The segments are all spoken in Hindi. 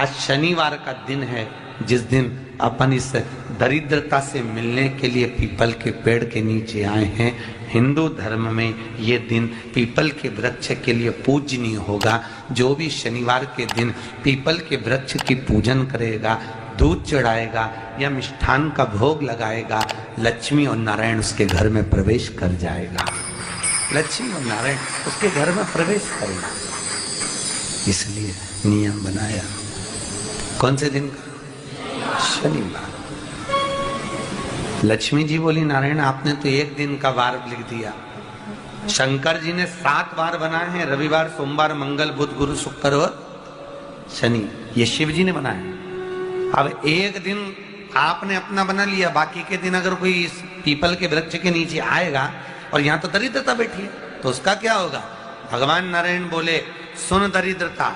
आज शनिवार का दिन है, जिस दिन अपन इस दरिद्रता से मिलने के लिए पीपल के पेड़ के नीचे आए हैं। हिंदू धर्म में ये दिन पीपल के वृक्ष के लिए पूजनीय होगा। जो भी शनिवार के दिन पीपल के वृक्ष की पूजन करेगा, दूध चढ़ाएगा या मिष्ठान का भोग लगाएगा, लक्ष्मी और नारायण उसके घर में प्रवेश कर जाएगा। लक्ष्मी और नारायण उसके घर में प्रवेश करेगा। इसलिए नियम बनाया। कौन से दिन का? शनिवार। लक्ष्मी जी बोली, नारायण आपने तो एक दिन का वार लिख दिया। शंकर जी ने 7 वार बनाए हैं, रविवार, सोमवार, मंगल, बुध, गुरु, शुक्र और शनि। ये शिव जी ने बनाया। अब एक दिन आपने अपना बना लिया, बाकी के दिन अगर कोई इस पीपल के वृक्ष के नीचे आएगा और यहाँ तो दरिद्रता बैठी है, तो उसका क्या होगा? भगवान नारायण बोले, सुन दरिद्रता,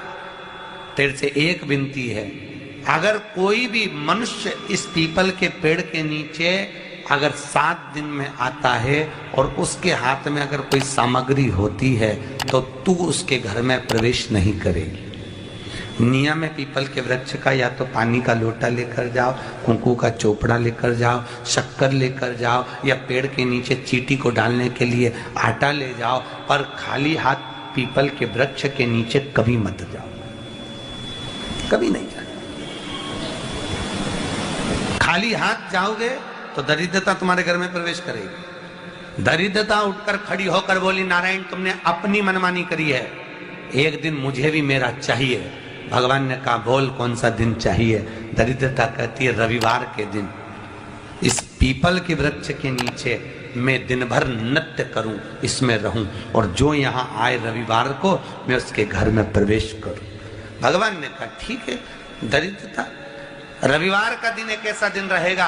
तेरे से एक विनती है, अगर कोई भी मनुष्य इस पीपल के पेड़ के नीचे अगर 7 दिन में आता है और उसके हाथ में अगर कोई सामग्री होती है तो तू उसके घर में प्रवेश नहीं करेगी। नियम है पीपल के वृक्ष का, या तो पानी का लोटा लेकर जाओ, कुंकू का चोपड़ा लेकर जाओ, शक्कर लेकर जाओ, या पेड़ के नीचे चींटी को डालने के लिए आटा ले जाओ, पर खाली हाथ पीपल के वृक्ष के नीचे कभी मत जाओ, कभी नहीं जाओ। खाली हाथ जाओगे तो दरिद्रता तुम्हारे घर में प्रवेश करेगी। दरिद्रता उठकर खड़ी होकर बोली, नारायण तुमने अपनी मनमानी करी है, एक दिन मुझे भी मेरा चाहिए। भगवान ने कहा, बोल कौन सा दिन चाहिए? दरिद्रता कहती है, रविवार के दिन इस पीपल के वृक्ष के नीचे मैं दिन भर नृत्य करूं, इसमें रहूं, और जो यहाँ आए रविवार को मैं उसके घर में प्रवेश करूं। भगवान ने कहा, ठीक है। दरिद्रता, रविवार का दिन एक ऐसा दिन रहेगा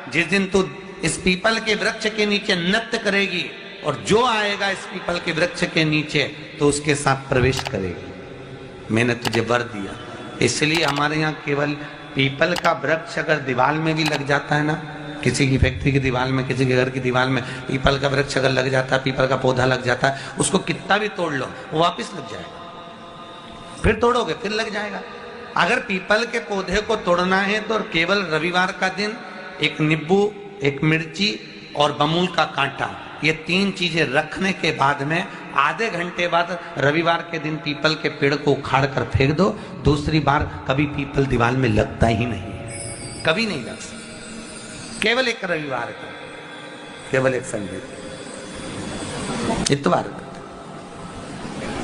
जिस दिन तू इस पीपल के वृक्ष के नीचे नृत्य करेगी, और जो आएगा इस पीपल के वृक्ष के नीचे तो उसके साथ प्रवेश करेगी। मैंने तुझे वर दिया। इसलिए हमारे यहाँ केवल पीपल का वृक्ष अगर दीवार में भी लग जाता है ना, किसी की फैक्ट्री की दीवार में, किसी के घर की दीवार में पीपल का वृक्ष अगर लग जाता है, पीपल का पौधा लग जाता है, उसको कितना भी तोड़ लो वो वापिस लग जाएगा। फिर तोड़ोगे फिर लग जाएगा। अगर पीपल के पौधे को तोड़ना है तो केवल रविवार का दिन एक नींबू, एक मिर्ची और बमूल का कांटा, ये 3 चीजें रखने के बाद में आधे घंटे बाद रविवार के दिन पीपल के पेड़ को उखाड़ कर फेंक दो। दूसरी बार कभी पीपल दीवार में लगता ही नहीं, कभी नहीं लग सकता। केवल एक रविवार का, केवल एक संडे, इतवार का।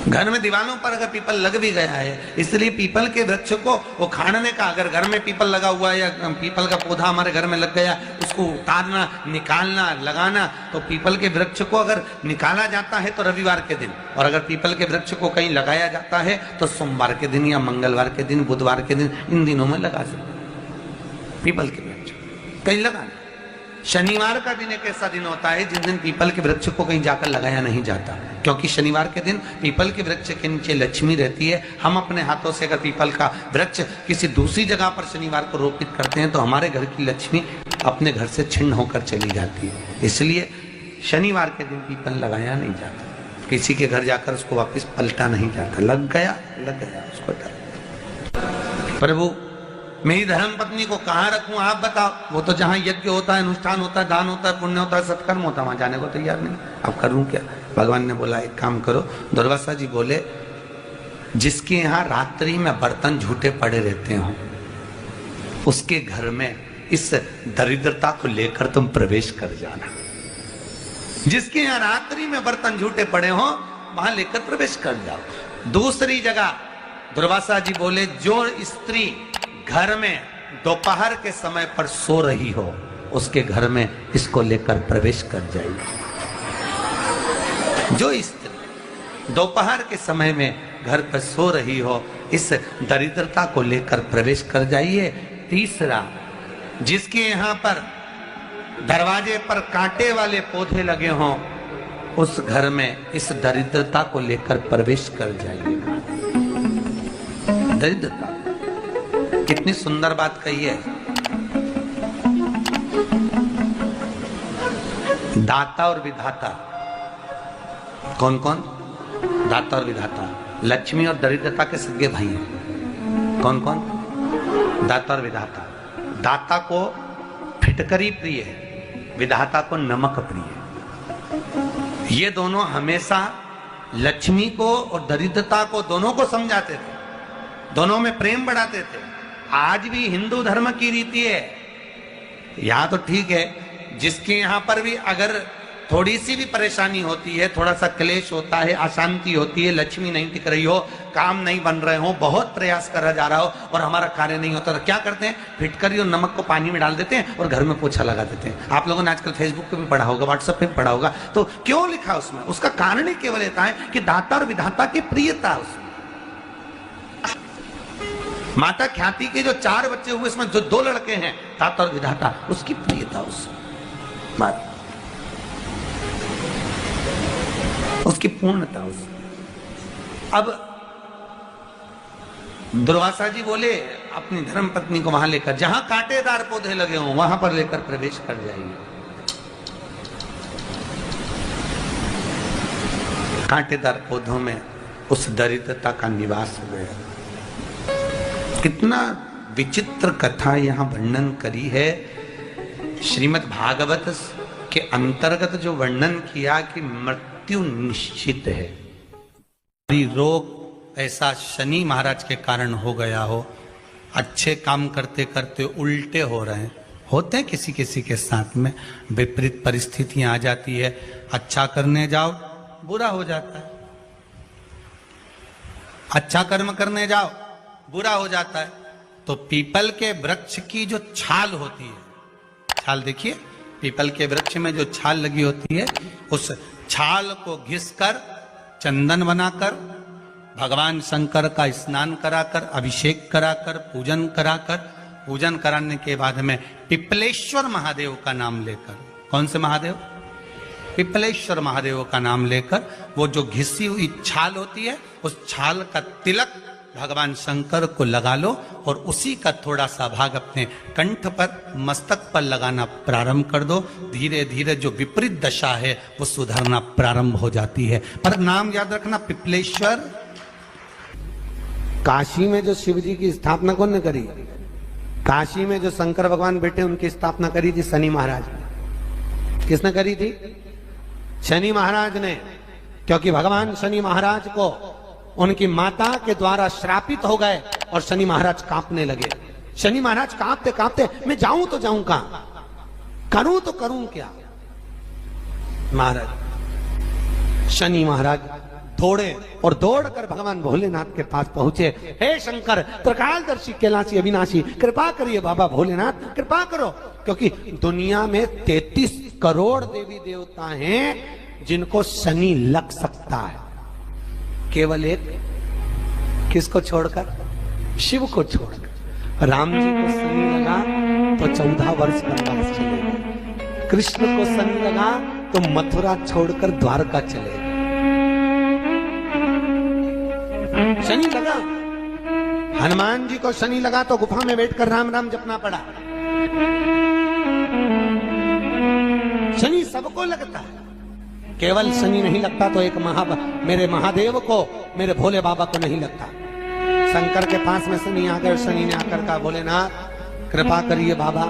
घर में दीवानों पर अगर पीपल लग भी गया है, इसलिए पीपल के वृक्ष को उखाड़ने का, अगर घर में पीपल लगा हुआ है या पीपल का पौधा हमारे घर में लग गया, उसको उतारना, निकालना, लगाना, तो पीपल के वृक्ष को अगर निकाला जाता है तो रविवार के दिन, और अगर पीपल के वृक्ष को कहीं लगाया जाता है तो सोमवार के दिन या मंगलवार के दिन, बुधवार के दिन, इन दिनों में लगा सकते पीपल के वृक्ष कहीं लगाना। शनिवार का दिन एक ऐसा दिन होता है जिस दिन पीपल के वृक्ष को कहीं जाकर लगाया नहीं जाता, क्योंकि शनिवार के दिन पीपल के वृक्ष के नीचे लक्ष्मी रहती है। हम अपने हाथों से अगर पीपल का वृक्ष किसी दूसरी जगह पर शनिवार को रोपित करते हैं तो हमारे घर की लक्ष्मी अपने घर से छिन्न होकर चली जाती है। इसलिए शनिवार के दिन पीपल लगाया नहीं जाता, किसी के घर जाकर उसको वापस पलटा नहीं जाता। लग गया उसको डर। प्रभु मेरी धर्म पत्नी को कहाँ रखूं आप बताओ? वो तो जहाँ यज्ञ होता है, अनुष्ठान होता है, दान होता है, पुण्य होता है, सत्कर्म होता है, वहां जाने को तैयार नहीं। अब करूं क्या? भगवान ने बोला, एक काम करो। दुर्वासा जी बोले, जिसके यहाँ रात्रि में बर्तन झूठे पड़े रहते हो उसके घर में इस दरिद्रता को लेकर तुम प्रवेश कर जाना। जिसके यहाँ रात्रि में बर्तन झूठे पड़े हो वहां लेकर प्रवेश कर जाओ। दूसरी जगह दुर्वासा जी बोले, जो स्त्री घर में दोपहर के समय पर सो रही हो उसके घर में इसको लेकर प्रवेश कर जाइए। जो स्त्री दोपहर के समय में घर पर सो रही हो इस दरिद्रता को लेकर प्रवेश कर जाइए। तीसरा, जिसके यहाँ पर दरवाजे पर कांटे वाले पौधे लगे हों उस घर में इस दरिद्रता को लेकर प्रवेश कर जाइए। दरिद्रता, कितनी सुंदर बात कही है। दाता और विधाता, कौन कौन? दाता और विधाता। लक्ष्मी और दरिद्रता के सगे भाई हैं। कौन कौन? दाता और विधाता। दाता को फिटकरी प्रिय है, विधाता को नमक प्रिय है। ये दोनों हमेशा लक्ष्मी को और दरिद्रता को दोनों को समझाते थे, दोनों में प्रेम बढ़ाते थे। आज भी हिंदू धर्म की रीति है, यहाँ तो ठीक है, जिसके यहाँ पर भी अगर थोड़ी सी भी परेशानी होती है, थोड़ा सा क्लेश होता है, अशांति होती है, लक्ष्मी नहीं टिक रही हो, काम नहीं बन रहे हो, बहुत प्रयास करा जा रहा हो और हमारा कार्य नहीं होता, तो क्या करते हैं? फिटकरी और नमक को पानी में डाल देते हैं और घर में पोछा लगा देते हैं। आप लोगों ने आजकल फेसबुक पे भी पढ़ा होगा, व्हाट्सएप पे भी पढ़ा होगा। तो क्यों लिखा उसमें? उसका कारण ही केवल इतना है कि दाता और विधाता की प्रियता उसमें। माता ख्याति के जो 4 बच्चे हुए, इसमें जो 2 लड़के हैं, दाता और विधाता, उसकी प्रियता उसमें, उसकी पूर्णता उसमें। अब दुर्वासा जी बोले अपनी धर्म पत्नी को वहां लेकर, जहां कांटेदार पौधे लगे हों वहां पर लेकर प्रवेश कर जाइए। कांटेदार पौधों में उस दरिद्रता का निवास हो गया। कितना विचित्र कथा यहां वर्णन करी है। श्रीमद् भागवत के अंतर्गत जो वर्णन किया कि मृत्यु निश्चित है, रोग ऐसा शनि महाराज के कारण हो गया हो, अच्छे काम करते करते उल्टे हो रहे हैं, होते हैं किसी किसी के साथ में, विपरीत परिस्थितियां आ जाती है, अच्छा करने जाओ बुरा हो जाता है, अच्छा कर्म करने जाओ बुरा हो जाता है। तो पीपल के वृक्ष की जो छाल होती है, छाल देखिए, पीपल के वृक्ष में जो छाल लगी होती है, उस छाल को घिसकर चंदन बनाकर भगवान शंकर का स्नान कराकर, अभिषेक कराकर, पूजन कराने के बाद में पिपलेश्वर महादेव का नाम लेकर, कौन से महादेव? पिपलेश्वर महादेव का नाम लेकर वो जो घिसी हुई छाल होती है, उस छाल का तिलक भगवान शंकर को लगा लो और उसी का थोड़ा सा भाग अपने कंठ पर, मस्तक पर लगाना प्रारंभ कर दो। धीरे धीरे जो विपरीत दशा है वो सुधरना प्रारंभ हो जाती है। पर नाम याद रखना, पिपलेश्वर। काशी में जो शिव जी की स्थापना कौन ने करी? काशी में जो शंकर भगवान बैठे उनकी स्थापना करी थी शनि महाराज ने। किसने करी थी? शनि महाराज ने। क्योंकि भगवान शनि महाराज को उनकी माता के द्वारा श्रापित हो गए और शनि महाराज कांपने लगे। शनि महाराज कांपते कांपते, मैं जाऊं तो जाऊं कहां, करूं तो करूं क्या? महाराज, शनि महाराज दौड़े और दौड़कर भगवान भोलेनाथ के पास पहुंचे। हे शंकर, त्रिकालदर्शी, कैलाशी, अविनाशी, कृपा करिए बाबा भोलेनाथ, कृपा करो। क्योंकि दुनिया में 33 करोड़ देवी देवता हैं जिनको शनि लग सकता है, केवल एक, किसको छोड़कर? शिव को छोड़कर। राम जी को शनि लगा तो 14 वर्ष वनवास चले गए। कृष्ण को शनि लगा तो मथुरा छोड़कर द्वारका चले गए। शनि लगा। हनुमान जी को शनि लगा तो गुफा में बैठकर राम राम जपना पड़ा। शनि सबको लगता है, केवल शनि नहीं लगता तो एक मेरे महादेव को, मेरे भोले बाबा को नहीं लगता। शंकर के पास में शनि आ गए। शनि ने आकर कहा, भोलेनाथ कृपा करिए बाबा,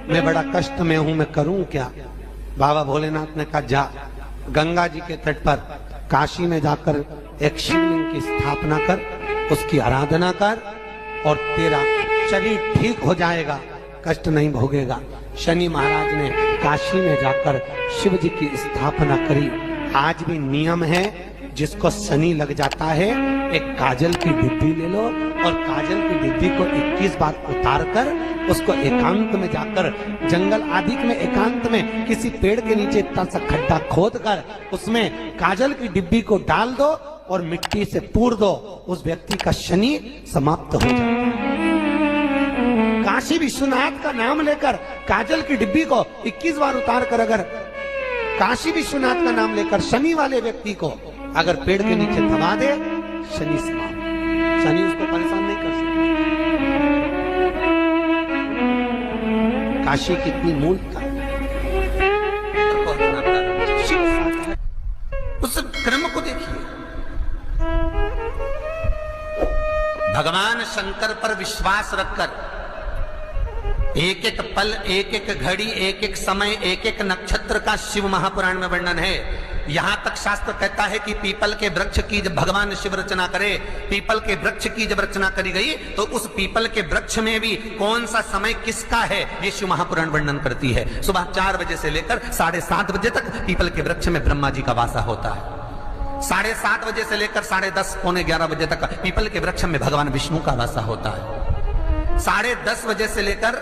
मैं बड़ा कष्ट में हूं, मैं करूं क्या? बाबा भोलेनाथ ने कहा, जा गंगा जी के तट पर काशी में जाकर एक शिवलिंग की स्थापना कर, उसकी आराधना कर और तेरा शरीर ठीक हो जाएगा, कष्ट नहीं भोगेगा। शनि महाराज ने काशी में जाकर शिव जी की स्थापना करी। आज भी नियम है, जिसको शनि लग जाता है एक काजल की डिब्बी ले लो और काजल की डिब्बी को 21 बार उतार कर उसको एकांत में जाकर, जंगल आदि में एकांत में किसी पेड़ के नीचे इतना सा खड्डा खोद कर उसमें काजल की डिब्बी को डाल दो और मिट्टी से पूर दो, उस व्यक्ति का शनि समाप्त हो जाता है। काशी विश्वनाथ का नाम लेकर काजल की डिब्बी को 21 बार उतार कर अगर काशी विश्वनाथ का नाम लेकर शनि वाले व्यक्ति को अगर पेड़ के नीचे दबा दे, शनि समाप्त, शनि उसको परेशान नहीं कर सकता। काशी कितनी मूलता, उस क्रम को देखिए। भगवान शंकर पर विश्वास रखकर एक एक पल, एक एक घड़ी, एक एक समय, एक एक नक्षत्र का शिव महापुराण में वर्णन है। यहां तक शास्त्र कहता है कि पीपल के वृक्ष की जब भगवान शिव रचना करे, पीपल के वृक्ष की जब रचना करी गई तो उस पीपल के वृक्ष में भी कौन सा समय किसका है ये शिव महापुराण वर्णन करती है। सुबह 4 बजे से लेकर 7:30 बजे तक पीपल के वृक्ष में ब्रह्मा जी का वासा होता है। 7:30 बजे से लेकर 10:30 पौने 11 बजे तक पीपल के वृक्ष में भगवान विष्णु का वासा होता है। 10:30 बजे से लेकर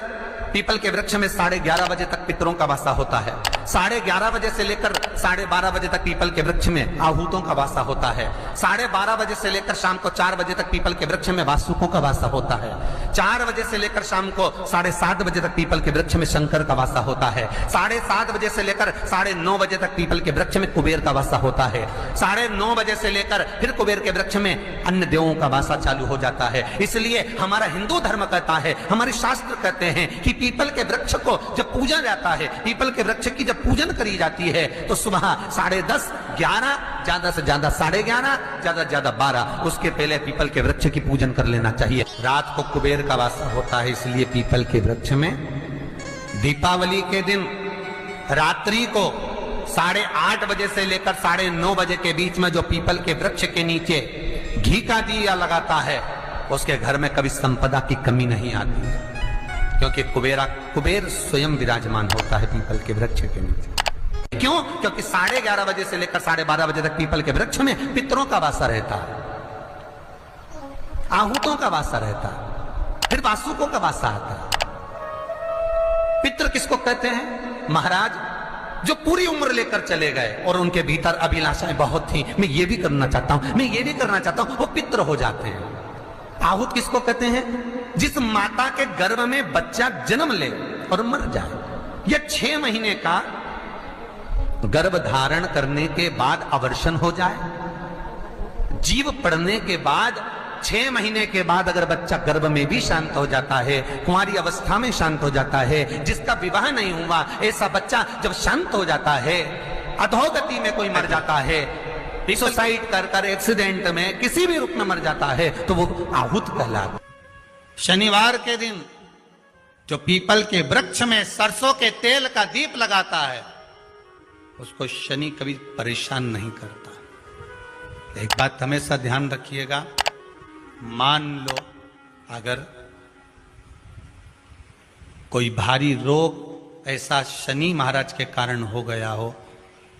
पीपल के वृक्ष में 11:30 बजे तक पितरों का वासा होता है। 11:30 बजे से लेकर 12:30 बजे तक पीपल के वृक्ष में आहूतों का वासा होता है। 12:30 बजे से लेकर शाम को 4 बजे तक पीपल के वृक्ष में वासुकों का वासा होता है। 4 बजे से लेकर शाम को 7:30 बजे तक पीपल के वृक्ष में शंकर का वासा होता है। 7:30 बजे से लेकर 9:30 बजे तक पीपल के वृक्ष में कुबेर का वासा होता है। 9:30 बजे से लेकर फिर कुबेर के वृक्ष में अन्य देवों का वासा चालू हो जाता है। इसलिए हमारा हिंदू धर्म कहता है, हमारे शास्त्र कहते हैं कि पीपल के वृक्ष को जब पूजा जाता है, पीपल के वृक्ष की जब पूजन करी जाती है तो सुबह 10:30, 11, ज्यादा से ज्यादा 11:30, ज्यादा से ज्यादा 12, उसके पहले पीपल के वृक्ष की पूजन कर लेना चाहिए। रात को कुबेर का वासा होता है, इसलिए पीपल के वृक्ष में दीपावली के दिन रात्रि को 8:30 बजे से लेकर 9:30 बजे के बीच में जो पीपल के वृक्ष के नीचे घी का दिया लगाता है उसके घर में कभी संपदा की कमी नहीं आती है, क्योंकि कुबेर स्वयं विराजमान होता है पीपल के वृक्ष के नीचे। क्यों? क्योंकि 11:30 बजे से लेकर 12:30 बजे तक पीपल के वृक्ष में पितरों का वासा रहता है, आहूतों का वासा रहता है, फिर वासुकों का वासा आता है। पितृ किसको कहते हैं? महाराज जो पूरी उम्र लेकर चले गए और उनके भीतर अभिलाषाएं बहुत थी, मैं ये भी करना चाहता हूं, मैं ये भी करना चाहता हूं, वो पितृ हो जाते हैं। आहूत किसको कहते हैं? जिस माता के गर्भ में बच्चा जन्म ले और मर जाए या 6 महीने का गर्भ धारण करने के बाद अवर्षण हो जाए, जीव पड़ने के बाद 6 महीने के बाद अगर बच्चा गर्भ में भी शांत हो जाता है, कुंवारी अवस्था में शांत हो जाता है, जिसका विवाह नहीं हुआ ऐसा बच्चा जब शांत हो जाता है, अधोगति में कोई मर जाता है, सुसाइड कर एक्सीडेंट में किसी भी रूप में मर जाता है तो वो आहूत कहलाता। शनिवार के दिन जो पीपल के वृक्ष में सरसों के तेल का दीप लगाता है उसको शनि कभी परेशान नहीं करता। एक बात हमेशा ध्यान रखिएगा, मान लो अगर कोई भारी रोग ऐसा शनि महाराज के कारण हो गया हो,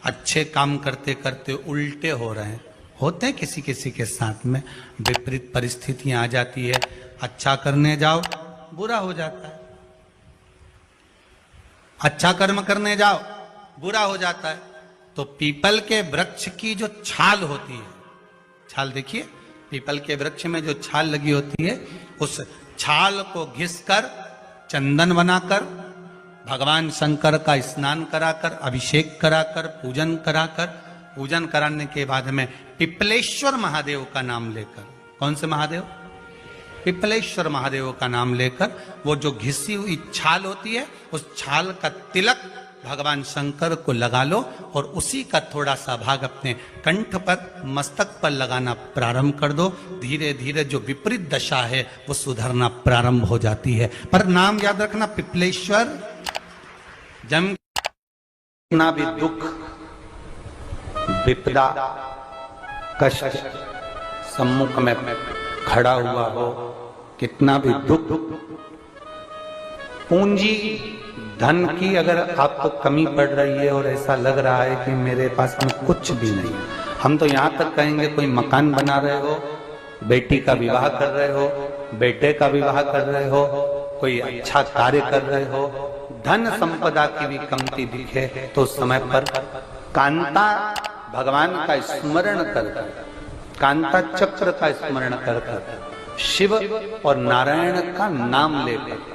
अच्छे काम करते करते उल्टे हो रहे हैं, होते हैं किसी किसी के साथ में, विपरीत परिस्थितियां आ जाती है, अच्छा करने जाओ बुरा हो जाता है, अच्छा कर्म करने जाओ बुरा हो जाता है। तो पीपल के वृक्ष की जो छाल होती है, छाल देखिए, पीपल के वृक्ष में जो छाल लगी होती है उस छाल को घिसकर चंदन बनाकर भगवान शंकर का स्नान कराकर, अभिषेक कराकर, पूजन कराने के बाद में पिपलेश्वर महादेव का नाम लेकर, कौन से महादेव? पिपलेश्वर महादेव का नाम लेकर वो जो घिसी हुई छाल होती है उस छाल का तिलक भगवान शंकर को लगा लो और उसी का थोड़ा सा भाग अपने कंठ पर, मस्तक पर लगाना प्रारंभ कर दो। धीरे धीरे जो विपरीत दशा है वो सुधरना प्रारंभ हो जाती है। पर नाम याद रखना, पिपलेश्वर। जम कितना भी दुख, विपदा, कष्ट सम्मुख में खड़ा हुआ हो, कितना भी दुख, पूंजी धन की अगर आपको कमी पड़ रही है और ऐसा लग रहा है कि मेरे पास में कुछ भी नहीं, हम तो यहाँ तक कहेंगे कोई मकान बना रहे हो, बेटी का विवाह कर रहे हो, बेटे का विवाह कर रहे हो, कोई अच्छा कार्य कर रहे हो, धन संपदा की भी कमती दिखे तो उस समय पर कांता भगवान का स्मरण कर, कांता चक्र का स्मरण कर, शिव और नारायण का नाम लेकर,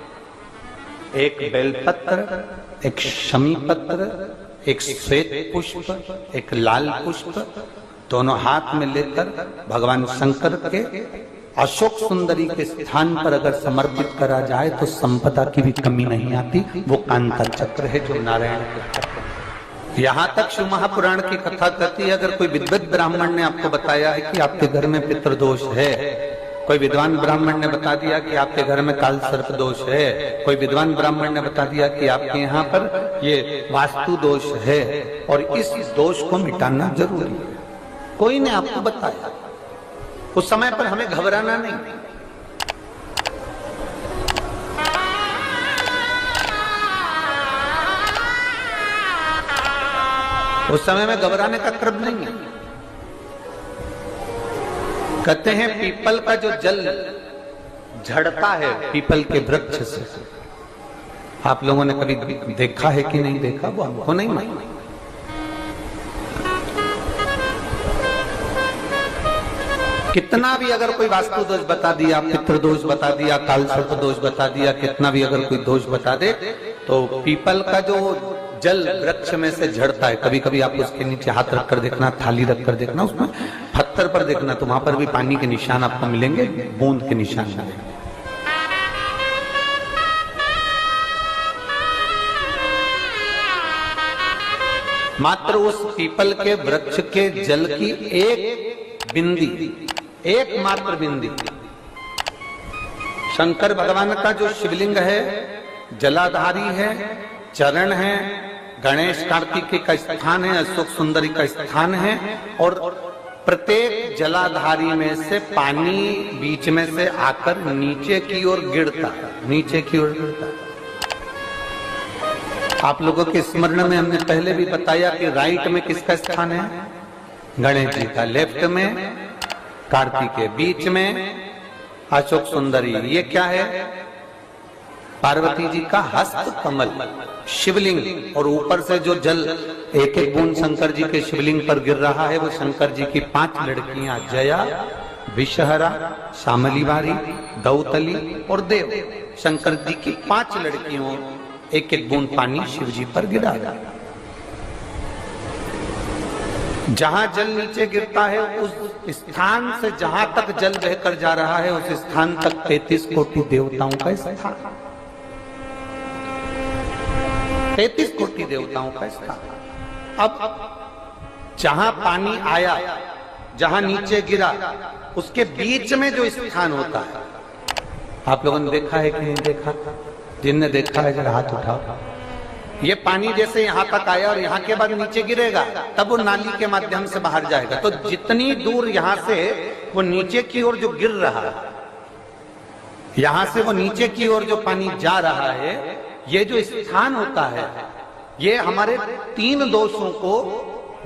एक बेलपत्र, एक शमी पत्र, एक श्वेत पुष्प, एक लाल पुष्प, दोनों हाथ में लेकर भगवान शंकर के अशोक सुंदरी के स्थान पर अगर समर्पित करा जाए तो संपदा की भी कमी नहीं आती। वो कांता चक्र है जो नारायण के चक्र। यहां तक शिव महापुराण की कथा कहती है, अगर कोई विद्वत ब्राह्मण ने आपको बताया है कि आपके घर में पितृदोष है कोई विद्वान ब्राह्मण ने बता दिया कि आपके घर में काल सर्प दोष है, कोई विद्वान ब्राह्मण ने बता दिया कि आपके यहाँ पर ये वास्तु दोष है और इस दोष को मिटाना जरूरी है। कोई ने आपको बताया, उस समय पर हमें घबराना नहीं। उस समय में घबराने का क्रम नहीं है। कहते हैं पीपल का जो जल झड़ता है पीपल के वृक्ष से, आप लोगों ने कभी देखा है कि नहीं देखा, वो हमको नहीं मालूम। कितना भी अगर कोई वास्तु दोष बता दिया, पितृ दोष बता दिया, काल सर्प दोष बता दिया, कितना भी अगर कोई दोष बता दे, तो पीपल का जो जल वृक्ष में से झड़ता है, कभी कभी आप उसके नीचे हाथ रखकर देखना, थाली रखकर देखना, उसमें पत्थर पर देखना, तो वहां पर भी पानी के निशान आपको मिलेंगे, बूंद के निशान मिलेंगे। मात्र उस पीपल के वृक्ष के जल की एक बिंदी, एकमात्र बिंदी, शंकर भगवान का जो शिवलिंग है, जलाधारी है, चरण है, गणेश कार्तिकेय का स्थान है, अशोक सुंदरी का स्थान है, और प्रत्येक जलाधारी में से पानी बीच में से आकर नीचे की ओर गिरता है, नीचे की ओर गिरता है। आप लोगों के स्मरण में हमने पहले भी बताया कि राइट में किसका स्थान है, गणेश जी का, लेफ्ट में कार्तिकेय, बीच में अशोक सुंदरी, ये क्या है, पार्वती जी का हस्त कमल शिवलिंग, और ऊपर से जो जल एक एक बूंद शंकर जी के शिवलिंग पर गिर रहा है, वो शंकर जी की 5 लड़कियां, जया, विषहरा, शामलीवारी, दौतली और देव, शंकर जी की 5 लड़कियों, एक एक बूंद पानी शिव जी पर गिरा। जहां जल नीचे गिरता है उस स्थान से जहां तक जल बहकर जा रहा है, उस स्थान तक 33 कोटि देवताओं का स्थान, 33 कोटि देवताओं का स्थान। अब जहां पानी आया, जहां नीचे गिरा, उसके बीच में जो स्थान होता है, आप लोगों ने देखा है कि नहीं देखा? जिनने देखा है जरा हाथ उठाओ। ये पानी जैसे यहां तक आया और यहां के बाद नीचे गिरेगा, तब वो नाली के माध्यम से बाहर जाएगा। तो जितनी दूर यहां से वो नीचे की ओर जो गिर रहा है, यहां से वो नीचे की ओर जो पानी जा रहा है, ये जो स्थान होता है, ये हमारे 3 दोषों को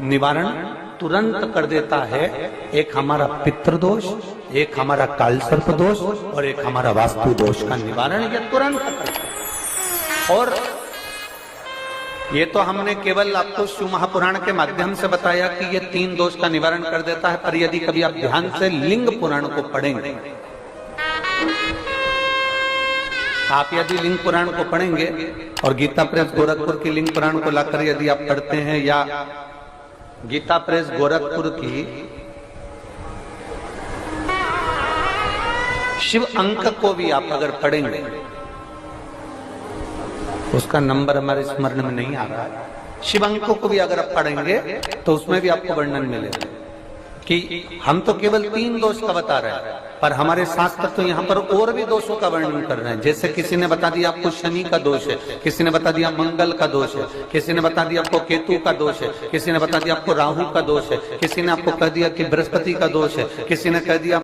निवारण तुरंत कर देता है। एक हमारा पितृदोष, एक हमारा काल सर्प दोष और एक हमारा वास्तु दोष का निवारण ये तुरंत करता है। और ये तो हमने केवल आपको शिव महापुराण के माध्यम से बताया कि ये 3 दोष का निवारण कर देता है, पर यदि कभी आप ध्यान से लिंग पुराण को पढ़ेंगे, आप यदि लिंग पुराण को पढ़ेंगे और गीता प्रेस गोरखपुर की लिंग पुराण को लाकर यदि आप पढ़ते हैं, या गीता प्रेस गोरखपुर की शिव अंक को भी आप अगर पढ़ेंगे, उसका नंबर हमारे स्मरण में नहीं आ रहा है, शिव अंकों को भी अगर आप पढ़ेंगे तो उसमें भी आपको वर्णन मिलेगा कि हम तो केवल 3 दोष का बता रहे हैं, पर हमारे शास्त्र तो यहाँ पर और भी दोषों का वर्णन कर रहे हैं। जैसे किसी ने बता दिया आपको शनि का दोष है, किसी ने बता दिया मंगल का दोष है, किसी ने बता दिया आपको केतु का दोष है, किसी ने बता दिया आपको राहु का दोष है, किसी ने आपको कह दिया कि बृहस्पति का दोष है, किसी ने कह दिया